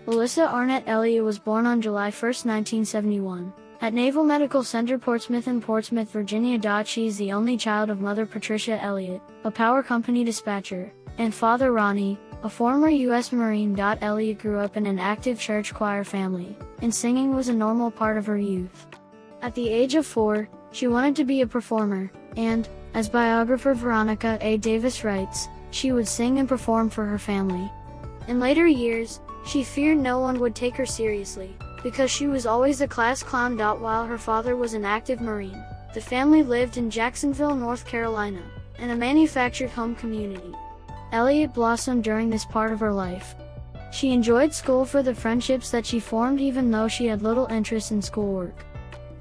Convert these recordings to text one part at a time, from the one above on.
Alyssa Arnette Elliott was born on July 1, 1971, at Naval Medical Center Portsmouth in Portsmouth, Virginia. She is the only child of mother Patricia Elliott, a power company dispatcher, and father Ronnie, a former U.S. Marine. Elliott grew up in an active church choir family, and singing was a normal part of her youth. At the age of 4, she wanted to be a performer, and, as biographer Veronica A. Davis writes, she would sing and perform for her family. In later years, she feared no one would take her seriously, because she was always the class clown. While her father was an active Marine, the family lived in Jacksonville, North Carolina, in a manufactured home community. Elliott blossomed during this part of her life. She enjoyed school for the friendships that she formed even though she had little interest in schoolwork.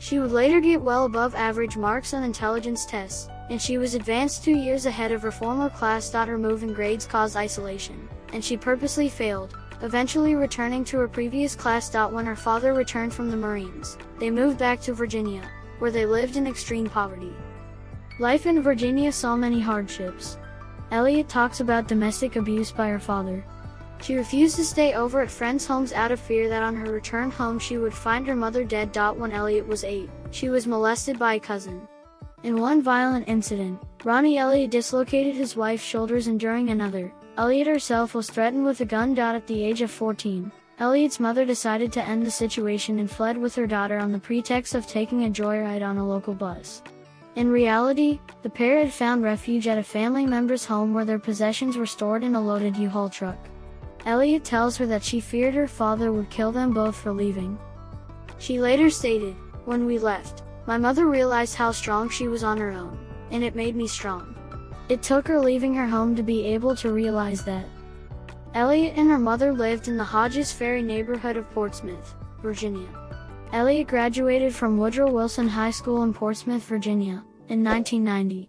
She would later get well above average marks on intelligence tests, and she was advanced 2 years ahead of her former class. Her move in grades caused isolation, and she purposely failed, eventually returning to her previous class. When her father returned from the Marines, they moved back to Virginia, where they lived in extreme poverty. Life in Virginia saw many hardships. Elliott talks about domestic abuse by her father. She refused to stay over at friends' homes out of fear that on her return home she would find her mother dead. When Elliott was 8, she was molested by a cousin. In one violent incident, Ronnie Elliott dislocated his wife's shoulders, and during another, Elliott herself was threatened with a gun. At the age of 14, Elliott's mother decided to end the situation and fled with her daughter on the pretext of taking a joyride on a local bus. In reality, the pair had found refuge at a family member's home where their possessions were stored in a loaded U-Haul truck. Elliott tells her that she feared her father would kill them both for leaving. She later stated, "When we left, my mother realized how strong she was on her own, and it made me strong. It took her leaving her home to be able to realize that." Elliott and her mother lived in the Hodges Ferry neighborhood of Portsmouth, Virginia. Elliott graduated from Woodrow Wilson High School in Portsmouth, Virginia, in 1990.